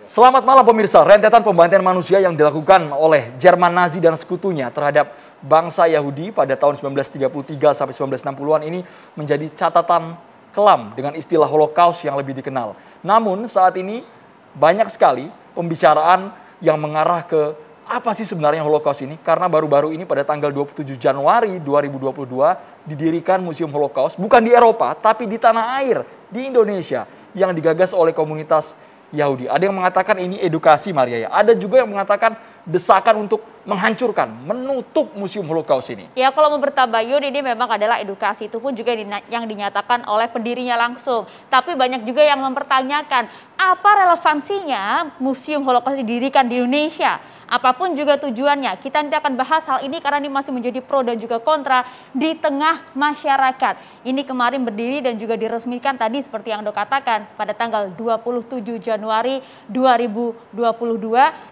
Selamat malam pemirsa, rentetan pembantaian manusia yang dilakukan oleh Jerman Nazi dan sekutunya terhadap bangsa Yahudi pada tahun 1933 sampai 1960-an ini menjadi catatan kelam dengan istilah Holocaust yang lebih dikenal. Namun saat ini banyak sekali pembicaraan yang mengarah ke apa sih sebenarnya Holocaust ini? Karena baru-baru ini pada tanggal 27 Januari 2022 didirikan Museum Holocaust bukan di Eropa tapi di tanah air, di Indonesia yang digagas oleh komunitas Yahudi. Ada yang mengatakan ini edukasi, Maria. Ada juga yang mengatakan desakan untuk menghancurkan, menutup Museum Holocaust ini. Ya, kalau menurut Tabayun ini memang adalah edukasi, itu pun juga yang dinyatakan oleh pendirinya langsung. Tapi banyak juga yang mempertanyakan apa relevansinya Museum Holocaust didirikan di Indonesia. Apapun juga tujuannya, kita nanti akan bahas hal ini karena ini masih menjadi pro dan juga kontra di tengah masyarakat. Ini kemarin berdiri dan juga diresmikan tadi seperti yang Anda katakan pada tanggal 27 Januari 2022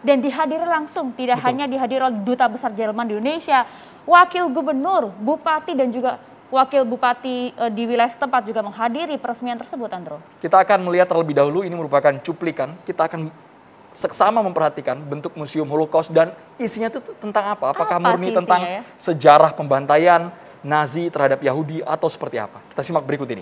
dan dihadiri langsung, tidak hanya dihadiri oleh Duta Besar Jerman di Indonesia, Wakil Gubernur, Bupati dan juga Wakil Bupati di wilayah setempat juga menghadiri peresmian tersebut, Andro. Kita akan melihat terlebih dahulu, ini merupakan cuplikan, kita akan seksama memperhatikan bentuk Museum Holocaust dan isinya itu tentang apa? Apakah murni tentang sejarah pembantaian Nazi terhadap Yahudi atau seperti apa? Kita simak berikut ini.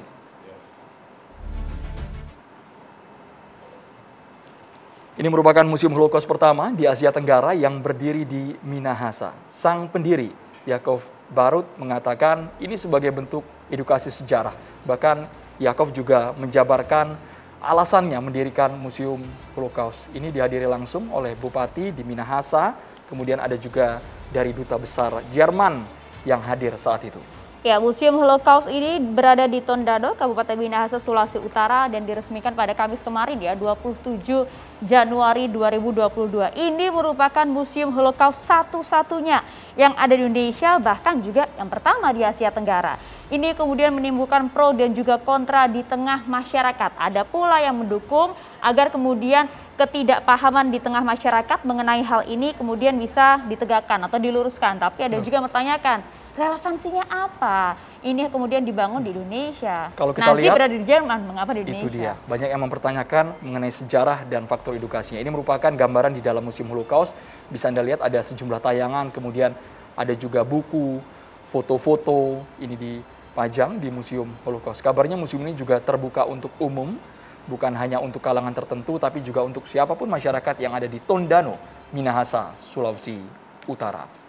Ini merupakan Museum Holocaust pertama di Asia Tenggara yang berdiri di Minahasa. Sang pendiri, Yakov Barut, mengatakan ini sebagai bentuk edukasi sejarah. Bahkan Yakov juga menjabarkan alasannya mendirikan Museum Holocaust. Ini dihadiri langsung oleh Bupati di Minahasa, kemudian ada juga dari Duta Besar Jerman yang hadir saat itu. Ya, Museum Holocaust ini berada di Tondano, Kabupaten Minahasa, Sulawesi Utara dan diresmikan pada Kamis kemarin ya, 27 Januari 2022. Ini merupakan Museum Holocaust satu-satunya yang ada di Indonesia, bahkan juga yang pertama di Asia Tenggara. Ini kemudian menimbulkan pro dan juga kontra di tengah masyarakat. Ada pula yang mendukung agar kemudian ketidakpahaman di tengah masyarakat mengenai hal ini kemudian bisa ditegakkan atau diluruskan. Tapi ada juga yang bertanyakan, relevansinya apa? Ini kemudian dibangun di Indonesia. Kalau kita lihat, berada di Jerman, mengapa di Indonesia? Itu dia. Banyak yang mempertanyakan mengenai sejarah dan faktor edukasinya. Ini merupakan gambaran di dalam Museum Holocaust. Bisa Anda lihat ada sejumlah tayangan, kemudian ada juga buku, foto-foto ini dipajang di Museum Holocaust. Kabarnya museum ini juga terbuka untuk umum, bukan hanya untuk kalangan tertentu, tapi juga untuk siapapun masyarakat yang ada di Tondano, Minahasa, Sulawesi Utara.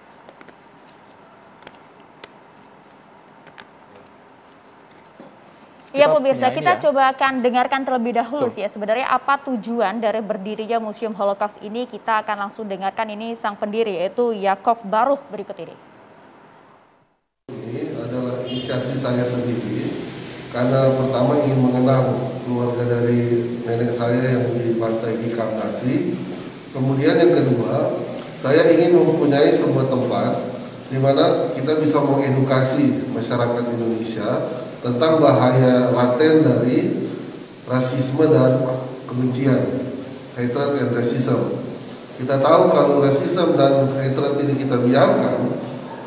Ya pemirsa, kita coba akan dengarkan terlebih dahulu sih ya sebenarnya apa tujuan dari berdirinya Museum Holocaust ini. Kita akan langsung dengarkan ini sang pendiri yaitu Yakov Barut berikut ini. Ini adalah inisiasi saya sendiri karena pertama ingin mengenal keluarga dari nenek saya yang di Pantai Ikan Nasi. Kemudian yang kedua, saya ingin mempunyai sebuah tempat di mana kita bisa mengedukasi masyarakat Indonesia tentang bahaya laten dari rasisme dan kebencian, hatred and racism. Kita tahu kalau rasisme dan hatred ini kita biarkan,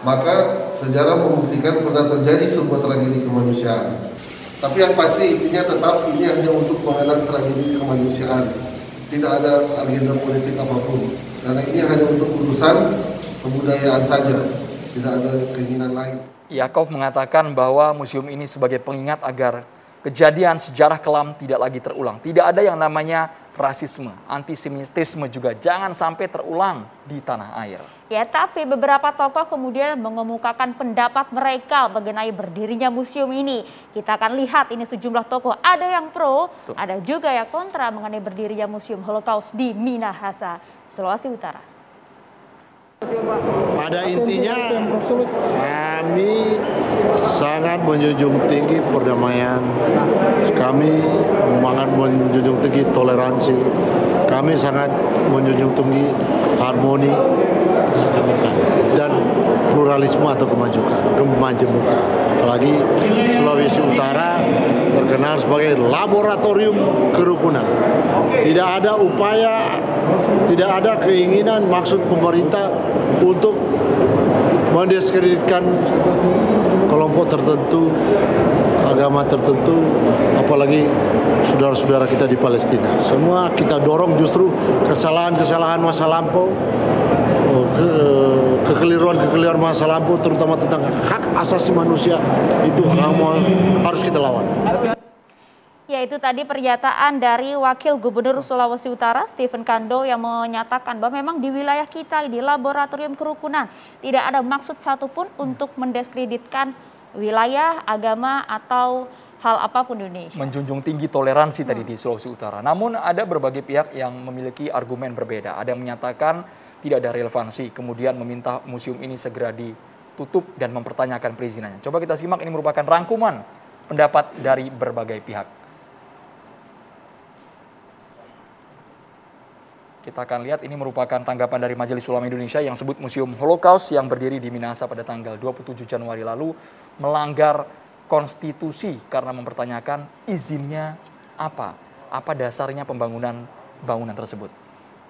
maka sejarah membuktikan pernah terjadi sebuah tragedi kemanusiaan. Tapi yang pasti intinya tetap ini hanya untuk mengenang tragedi kemanusiaan. Tidak ada agenda politik apapun. Karena ini hanya untuk urusan kebudayaan saja. Tidak ada keinginan lain. Yakov mengatakan bahwa museum ini sebagai pengingat agar kejadian sejarah kelam tidak lagi terulang. Tidak ada yang namanya rasisme, antisemitisme juga jangan sampai terulang di tanah air. Ya, tapi beberapa tokoh kemudian mengemukakan pendapat mereka mengenai berdirinya museum ini. Kita akan lihat ini sejumlah tokoh, ada yang pro, ada juga yang kontra mengenai berdirinya Museum Holocaust di Minahasa, Sulawesi Utara. Pada intinya kami sangat menjunjung tinggi perdamaian, kami sangat menjunjung tinggi toleransi, kami sangat menjunjung tinggi harmoni dan pluralisme atau kemajemukan. Apalagi Sulawesi Utara terkenal sebagai laboratorium kerukunan. Tidak ada upaya, tidak ada keinginan maksud pemerintah untuk mendiskreditkan kelompok tertentu agama tertentu, apalagi saudara-saudara kita di Palestina. Semua kita dorong justru kesalahan-kesalahan masa lampau, kekeliruan-kekeliruan masa lampau, terutama tentang hak asasi manusia, itu harus kita lawan. Ya, itu tadi pernyataan dari Wakil Gubernur Sulawesi Utara, Stephen Kando, yang menyatakan bahwa memang di wilayah kita, di Laboratorium Kerukunan, tidak ada maksud satupun untuk mendiskreditkan wilayah, agama, atau hal apapun di Indonesia. Menjunjung tinggi toleransi tadi di Sulawesi Utara. Namun ada berbagai pihak yang memiliki argumen berbeda. Ada yang menyatakan tidak ada relevansi, kemudian meminta museum ini segera ditutup dan mempertanyakan perizinannya. Coba kita simak, ini merupakan rangkuman pendapat dari berbagai pihak. Kita akan lihat, ini merupakan tanggapan dari Majelis Ulama Indonesia yang sebut Museum Holocaust yang berdiri di Minahasa pada tanggal 27 Januari lalu melanggar konstitusi karena mempertanyakan izinnya apa dasarnya pembangunan bangunan tersebut.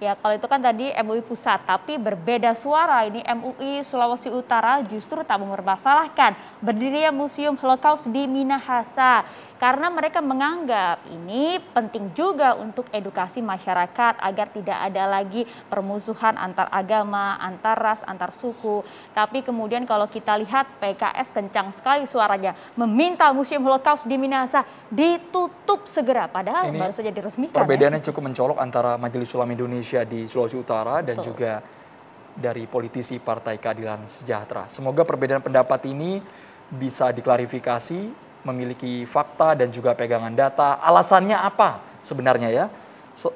Ya, kalau itu kan tadi MUI Pusat, tapi berbeda suara ini MUI Sulawesi Utara justru tak mempermasalahkan berdirinya Museum Holocaust di Minahasa. Karena mereka menganggap ini penting juga untuk edukasi masyarakat agar tidak ada lagi permusuhan antar agama, antar ras, antar suku. Tapi kemudian kalau kita lihat PKS kencang sekali suaranya meminta Museum Holocaust di Minahasa ditutup segera, padahal ini baru saja diresmikan. Perbedaannya cukup mencolok antara Majelis Ulama Indonesia di Sulawesi Utara dan juga dari politisi Partai Keadilan Sejahtera. Semoga perbedaan pendapat ini bisa diklarifikasi, memiliki fakta dan juga pegangan data. Alasannya apa sebenarnya ya?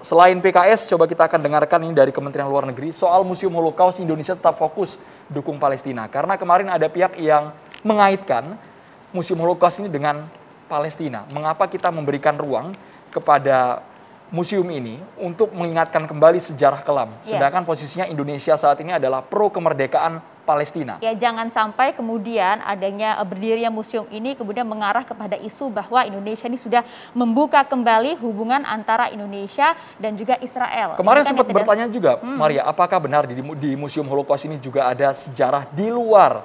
Selain PKS, coba kita akan dengarkan ini dari Kementerian Luar Negeri soal Museum Holocaust. Indonesia tetap fokus dukung Palestina. Karena kemarin ada pihak yang mengaitkan Museum Holocaust ini dengan Palestina. Mengapa kita memberikan ruang kepada museum ini untuk mengingatkan kembali sejarah kelam. Sedangkan posisinya Indonesia saat ini adalah pro kemerdekaan Palestina. Ya, jangan sampai kemudian adanya berdirinya museum ini kemudian mengarah kepada isu bahwa Indonesia ini sudah membuka kembali hubungan antara Indonesia dan juga Israel. Kemarin sempat bertanya juga, Maria, apakah benar di Museum Holocaust ini juga ada sejarah di luar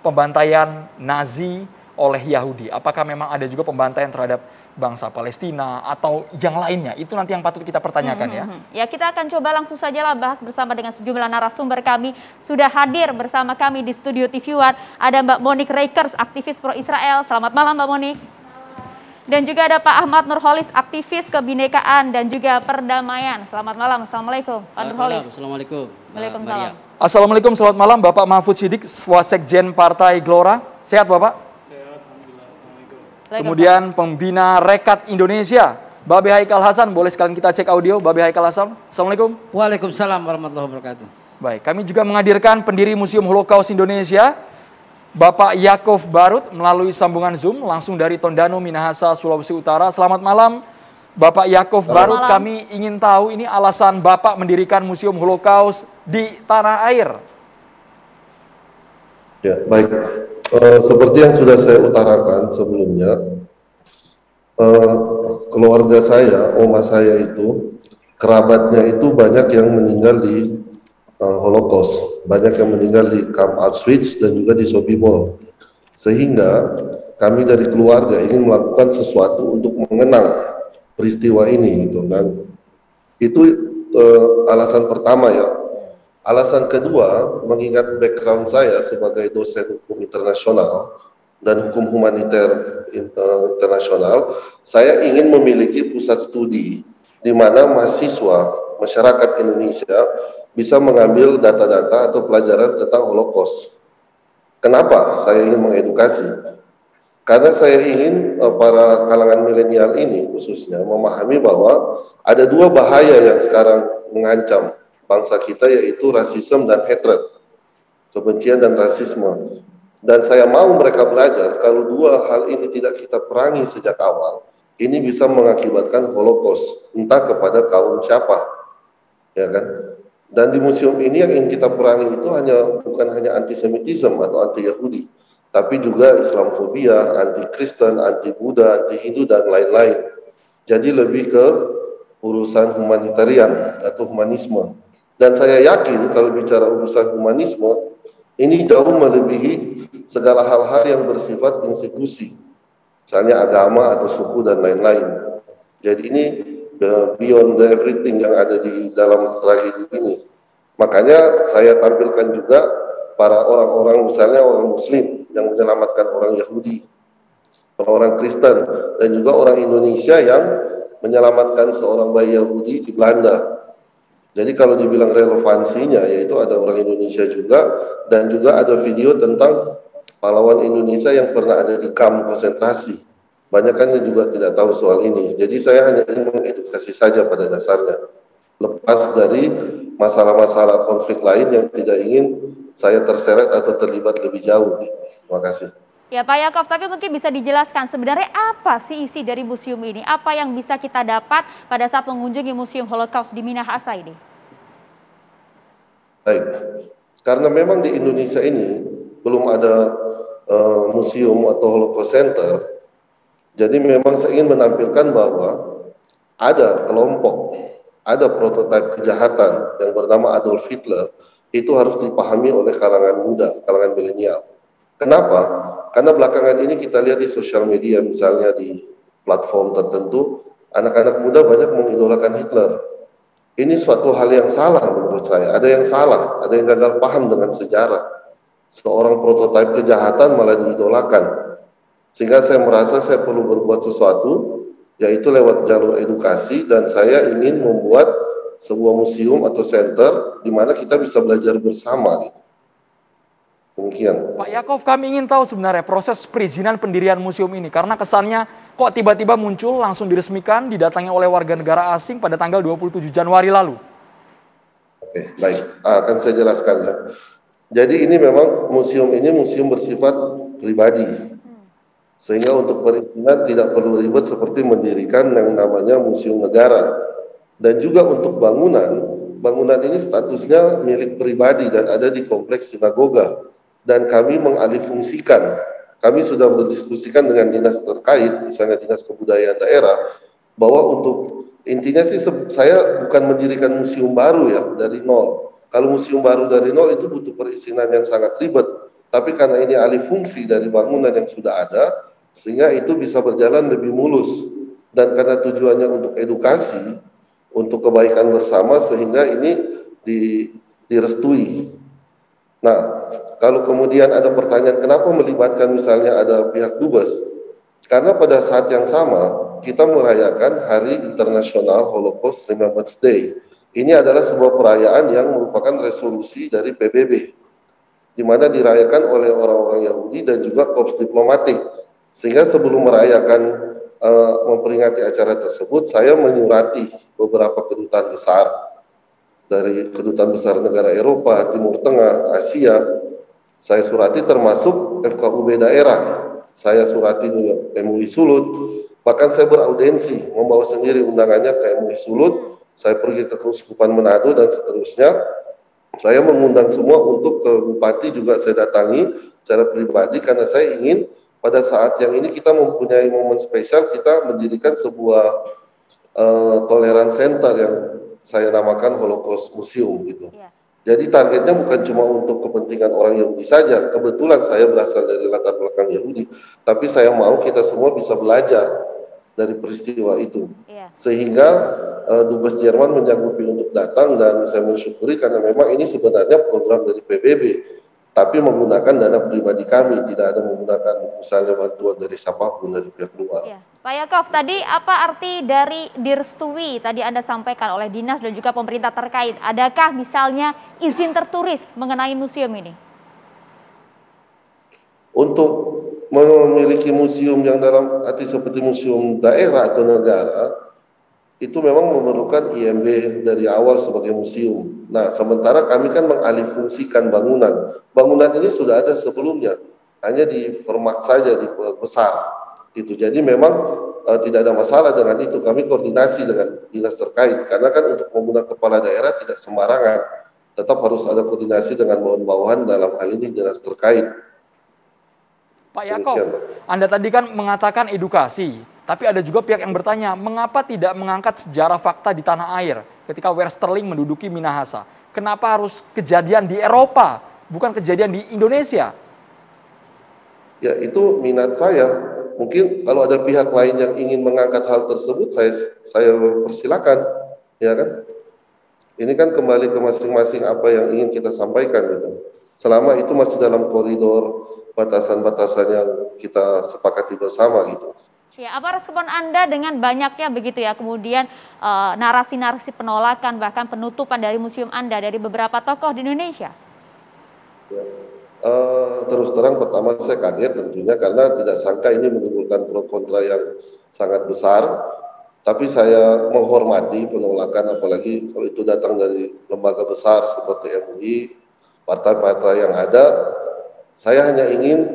pembantaian Nazi oleh Yahudi? Apakah memang ada juga pembantaian terhadap bangsa Palestina atau yang lainnya? Itu nanti yang patut kita pertanyakan ya. Ya, kita akan coba langsung saja lah bahas bersama dengan sejumlah narasumber kami. Sudah hadir bersama kami di studio TV One ada Mbak Monique Reikers, aktivis pro Israel. Selamat malam Mbak Monique. Dan juga ada Pak Ahmad Nurholis, aktivis kebinekaan dan juga perdamaian. Selamat malam. Assalamualaikum Pak Nurholis. Assalamualaikum. Waalaikumsalam. Assalamualaikum, selamat malam Bapak Mahfud Siddiq, Wasekjen Partai Gelora. Sehat Bapak? Kemudian pembina Rekat Indonesia, Babe Haikal Hasan. Boleh sekalian kita cek audio Babe Haikal Hasan. Assalamualaikum. Waalaikumsalam warahmatullahi wabarakatuh. Baik, kami juga menghadirkan pendiri Museum Holocaust Indonesia, Bapak Yakov Barut, melalui sambungan Zoom langsung dari Tondano, Minahasa, Sulawesi Utara. Selamat malam Bapak Yakov Barut. Kami ingin tahu ini alasan Bapak mendirikan Museum Holocaust di tanah air. Ya, baik. Seperti yang sudah saya utarakan sebelumnya, keluarga saya, oma saya itu, kerabatnya itu banyak yang meninggal di Holocaust, banyak yang meninggal di kamp Auschwitz dan juga di Sobibor. Sehingga kami dari keluarga ingin melakukan sesuatu untuk mengenang peristiwa ini, gitu kan. Itu alasan pertama ya. Alasan kedua, mengingat background saya sebagai dosen hukum internasional dan hukum humaniter internasional, saya ingin memiliki pusat studi di mana mahasiswa masyarakat Indonesia bisa mengambil data-data atau pelajaran tentang Holocaust. Kenapa saya ingin mengedukasi? Karena saya ingin para kalangan milenial ini khususnya memahami bahwa ada dua bahaya yang sekarang mengancam bangsa kita, yaitu rasisme dan hatred, kebencian dan rasisme. Dan saya mau mereka belajar kalau dua hal ini tidak kita perangi sejak awal, ini bisa mengakibatkan Holocaust, entah kepada kaum siapa, ya kan? Dan di museum ini yang ingin kita perangi itu bukan hanya antisemitisme atau anti Yahudi, tapi juga Islamofobia, anti Kristen, anti Buddha, anti Hindu dan lain-lain. Jadi lebih ke urusan humanitarian atau humanisme. Dan saya yakin kalau bicara urusan humanisme, ini jauh melebihi segala hal-hal yang bersifat institusi. misalnya agama atau suku dan lain-lain. Jadi ini beyond everything yang ada di dalam tragedi ini. Makanya saya tampilkan juga para orang-orang, misalnya orang Muslim yang menyelamatkan orang Yahudi, orang Kristen, dan juga orang Indonesia yang menyelamatkan seorang bayi Yahudi di Belanda. Jadi kalau dibilang relevansinya, yaitu ada orang Indonesia juga, dan juga ada video tentang pahlawan Indonesia yang pernah ada di kamp konsentrasi. Banyak kan yang juga tidak tahu soal ini. Jadi saya hanya ingin mengedukasi saja pada dasarnya. Lepas dari masalah-masalah konflik lain yang tidak ingin saya terseret atau terlibat lebih jauh. Terima kasih. Ya Pak Yaakov, tapi mungkin bisa dijelaskan sebenarnya apa sih isi dari museum ini? Apa yang bisa kita dapat pada saat mengunjungi Museum Holocaust di Minahasa ini? Baik, karena memang di Indonesia ini belum ada museum atau Holocaust Center, jadi memang saya ingin menampilkan bahwa ada kelompok, ada prototipe kejahatan yang bernama Adolf Hitler, itu harus dipahami oleh kalangan muda, kalangan milenial. Kenapa? Karena belakangan ini kita lihat di sosial media, misalnya di platform tertentu, anak-anak muda banyak mengidolakan Hitler. Ini suatu hal yang salah menurut saya. Ada yang salah, ada yang gagal paham dengan sejarah. Seorang prototipe kejahatan malah diidolakan. Sehingga saya merasa saya perlu berbuat sesuatu, yaitu lewat jalur edukasi, dan saya ingin membuat sebuah museum atau center di mana kita bisa belajar bersama. Demikian. Pak Yaakov, kami ingin tahu sebenarnya proses perizinan pendirian museum ini, karena kesannya kok tiba-tiba muncul langsung diresmikan, didatangi oleh warga negara asing pada tanggal 27 Januari lalu. Oke, baik. Akan saya jelaskan ya. Jadi ini memang museum ini museum bersifat pribadi. Sehingga untuk perizinan tidak perlu ribet seperti mendirikan yang namanya museum negara. Dan juga untuk bangunan ini statusnya milik pribadi dan ada di kompleks sinagoga. Dan kami mengalihfungsikan, kami sudah berdiskusikan dengan dinas terkait, misalnya dinas kebudayaan daerah, bahwa untuk intinya sih saya bukan mendirikan museum baru ya dari nol. Kalau museum baru dari nol itu butuh perizinan yang sangat ribet. Tapi karena ini alih fungsi dari bangunan yang sudah ada, sehingga itu bisa berjalan lebih mulus. Dan karena tujuannya untuk edukasi, untuk kebaikan bersama, sehingga ini direstui. Nah, kalau kemudian ada pertanyaan kenapa melibatkan misalnya ada pihak dubes, karena pada saat yang sama kita merayakan Hari Internasional Holocaust Remembrance Day. Ini adalah sebuah perayaan yang merupakan resolusi dari PBB, di mana dirayakan oleh orang-orang Yahudi dan juga korps diplomatik. Sehingga sebelum merayakan memperingati acara tersebut, saya menyurati beberapa kedutaan besar, dari kedutaan besar negara Eropa, Timur Tengah, Asia. Saya surati termasuk FKUB daerah. Saya surati juga MUI Sulut. Bahkan saya beraudensi, membawa sendiri undangannya ke MUI Sulut. Saya pergi ke Keuskupan Manado dan seterusnya. Saya mengundang semua untuk ke Bupati juga saya datangi secara pribadi karena saya ingin pada saat yang ini kita mempunyai momen spesial, kita mendirikan sebuah tolerance center yang saya namakan Holocaust Museum gitu. Ya. Jadi targetnya bukan cuma untuk kepentingan orang Yahudi saja. Kebetulan saya berasal dari latar belakang Yahudi, tapi saya mau kita semua bisa belajar dari peristiwa itu. Ya. Sehingga Dubes Jerman menyanggupi untuk datang dan saya mensyukuri karena memang ini sebenarnya program dari PBB. Tapi menggunakan dana pribadi kami, tidak ada menggunakan misalnya bantuan dari siapapun dari pihak luar. Ya. Pak Yaakov, tadi apa arti dari direstui tadi Anda sampaikan oleh dinas dan juga pemerintah terkait? Adakah misalnya izin tertulis mengenai museum ini? Untuk memiliki museum yang dalam arti seperti museum daerah atau negara, itu memang memerlukan IMB dari awal sebagai museum. Nah, sementara kami kan mengalihfungsikan bangunan. Bangunan ini sudah ada sebelumnya, hanya dipermak saja, diperbesar. Itu. Jadi memang tidak ada masalah dengan itu. Kami koordinasi dengan dinas terkait, karena kan untuk menggunakan kepala daerah tidak sembarangan. Tetap harus ada koordinasi dengan bawahan-bawahan dalam hal ini dinas terkait. Pak Yaakov, Anda tadi kan mengatakan edukasi. Tapi ada juga pihak yang bertanya, mengapa tidak mengangkat sejarah fakta di tanah air ketika Westerling menduduki Minahasa? Kenapa harus kejadian di Eropa, bukan kejadian di Indonesia? Ya, itu minat saya mungkin kalau ada pihak lain yang ingin mengangkat hal tersebut, saya persilakan, ya kan? Ini kan kembali ke masing-masing apa yang ingin kita sampaikan gitu. Selama itu masih dalam koridor batasan-batasan yang kita sepakati bersama gitu. Ya, apa respon Anda dengan banyaknya begitu ya, kemudian narasi-narasi penolakan bahkan penutupan dari museum Anda dari beberapa tokoh di Indonesia? Ya. Terus terang pertama saya kaget tentunya karena tidak sangka ini menimbulkan pro kontra yang sangat besar. Tapi saya menghormati penolakan, apalagi kalau itu datang dari lembaga besar seperti MUI, partai-partai yang ada. Saya hanya ingin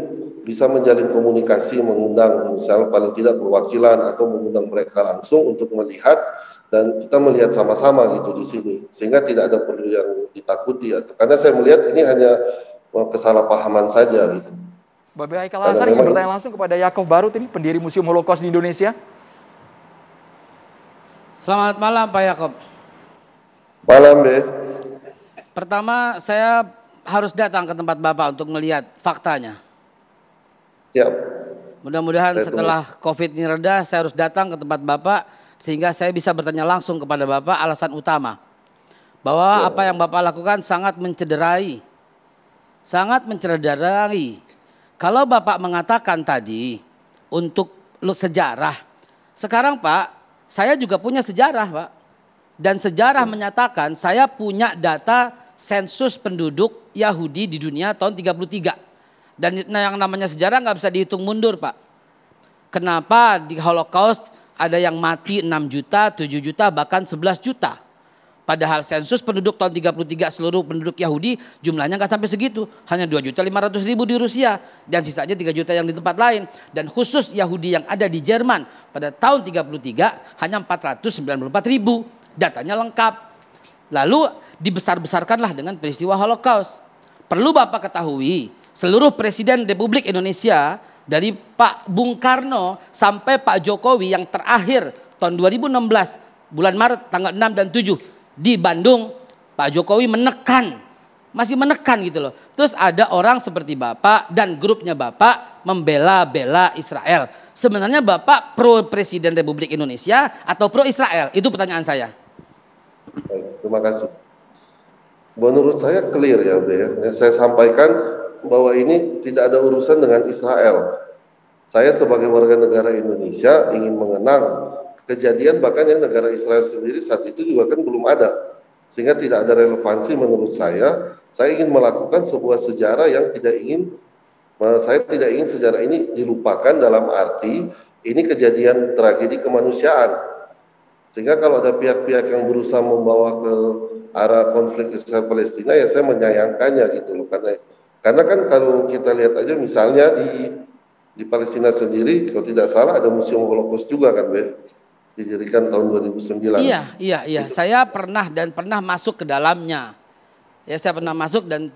bisa menjalin komunikasi, mengundang misalnya paling tidak perwakilan atau mengundang mereka langsung untuk melihat dan kita melihat sama-sama gitu di sini, sehingga tidak ada perlu yang ditakuti. Karena saya melihat ini hanya kesalahpahaman saja gitu. Babe Haikal Hasan ingin bertanya langsung kepada Yaakov Barut ini, pendiri Museum Holocaust di Indonesia. Selamat malam Pak Yakob. Malam, Be. Pertama saya harus datang ke tempat Bapak untuk melihat faktanya. Siap. Mudah-mudahan setelah COVID ini reda, saya harus datang ke tempat Bapak sehingga saya bisa bertanya langsung kepada Bapak alasan utama. Bahwa apa yang Bapak lakukan sangat mencederai. Sangat mencederai. Kalau Bapak mengatakan tadi untuk sejarah, sekarang Pak, saya juga punya sejarah Pak. Dan sejarah menyatakan saya punya data sensus penduduk Yahudi di dunia tahun 33. Dan yang namanya sejarah nggak bisa dihitung mundur Pak. Kenapa di Holocaust ada yang mati 6 juta, 7 juta, bahkan 11 juta. Padahal sensus penduduk tahun 33 seluruh penduduk Yahudi jumlahnya nggak sampai segitu. Hanya 2.500.000 di Rusia dan sisanya 3 juta yang di tempat lain. Dan khusus Yahudi yang ada di Jerman pada tahun 33 hanya 494.000. Datanya lengkap. Lalu dibesar-besarkanlah dengan peristiwa Holocaust. Perlu Bapak ketahui seluruh Presiden Republik Indonesia dari Pak Bung Karno sampai Pak Jokowi yang terakhir tahun 2016 bulan Maret tanggal 6 dan 7 di Bandung, Pak Jokowi menekan, masih menekan gitu loh. Terus ada orang seperti Bapak dan grupnya Bapak membela-bela Israel. Sebenarnya Bapak pro Presiden Republik Indonesia atau pro Israel? Itu pertanyaan saya. Baik, terima kasih. Menurut saya clear ya, Be. Saya sampaikan bahwa ini tidak ada urusan dengan Israel. Saya sebagai warga negara Indonesia ingin mengenang kejadian bahkan yang negara Israel sendiri saat itu juga kan belum ada. Sehingga tidak ada relevansi menurut saya. Saya ingin melakukan sebuah sejarah yang saya tidak ingin sejarah ini dilupakan dalam arti ini kejadian tragedi kemanusiaan. Sehingga kalau ada pihak-pihak yang berusaha membawa ke arah konflik Israel Palestina ya saya menyayangkannya gitu loh. Karena kan kalau kita lihat aja misalnya di Palestina sendiri kalau tidak salah ada Museum Holocaust juga kan, Be? Didirikan tahun 2009. Iya. Saya pernah masuk ke dalamnya. Ya, saya pernah masuk dan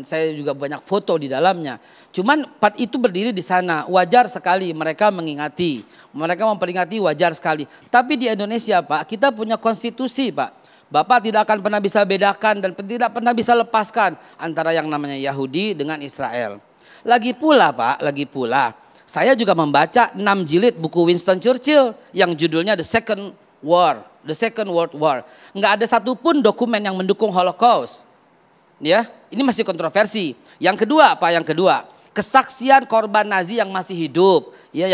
saya juga banyak foto di dalamnya. Cuman itu berdiri di sana, wajar sekali mereka mengingati, mereka memperingati wajar sekali. Tapi di Indonesia Pak, kita punya konstitusi Pak. Bapak tidak akan pernah bisa bedakan dan tidak pernah bisa lepaskan antara yang namanya Yahudi dengan Israel. Lagi pula Pak, saya juga membaca 6 jilid buku Winston Churchill yang judulnya The Second World War. Nggak ada satupun dokumen yang mendukung Holocaust. Ya, ini masih kontroversi. Yang kedua apa? Yang kedua, kesaksian korban Nazi yang masih hidup, ya,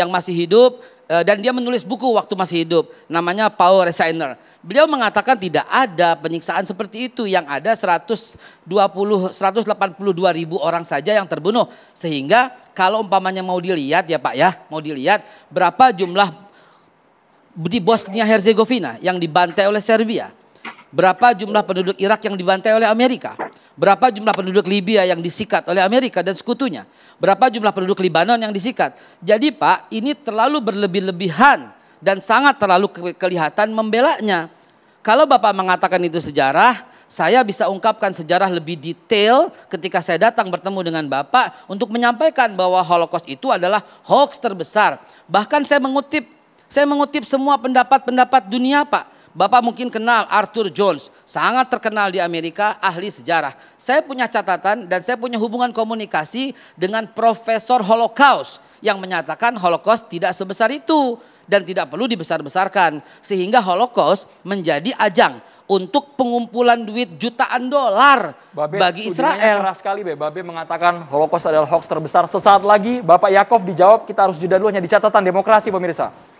dan dia menulis buku waktu masih hidup, namanya Paul Resainer. Beliau mengatakan tidak ada penyiksaan seperti itu, yang ada 182.000 orang saja yang terbunuh. Sehingga kalau umpamanya mau dilihat ya Pak ya, berapa jumlah di Bosnia Herzegovina yang dibantai oleh Serbia, berapa jumlah penduduk Irak yang dibantai oleh Amerika, berapa jumlah penduduk Libya yang disikat oleh Amerika dan sekutunya, berapa jumlah penduduk Libanon yang disikat. Jadi Pak, ini terlalu berlebih-lebihan dan sangat terlalu kelihatan membelanya. Kalau Bapak mengatakan itu sejarah, saya bisa ungkapkan sejarah lebih detail ketika saya datang bertemu dengan Bapak untuk menyampaikan bahwa Holocaust itu adalah hoax terbesar. Bahkan saya mengutip semua pendapat-pendapat dunia Pak. Bapak mungkin kenal Arthur Jones, sangat terkenal di Amerika, ahli sejarah. Saya punya catatan dan saya punya hubungan komunikasi dengan Profesor Holocaust yang menyatakan Holocaust tidak sebesar itu dan tidak perlu dibesar-besarkan. Sehingga Holocaust menjadi ajang untuk pengumpulan duit jutaan dolar bagi Israel. Keras sekali, Babe mengatakan Holocaust adalah hoax terbesar. Sesaat lagi Bapak Yaakov dijawab, kita harus jeda dulu hanya di catatan demokrasi pemirsa.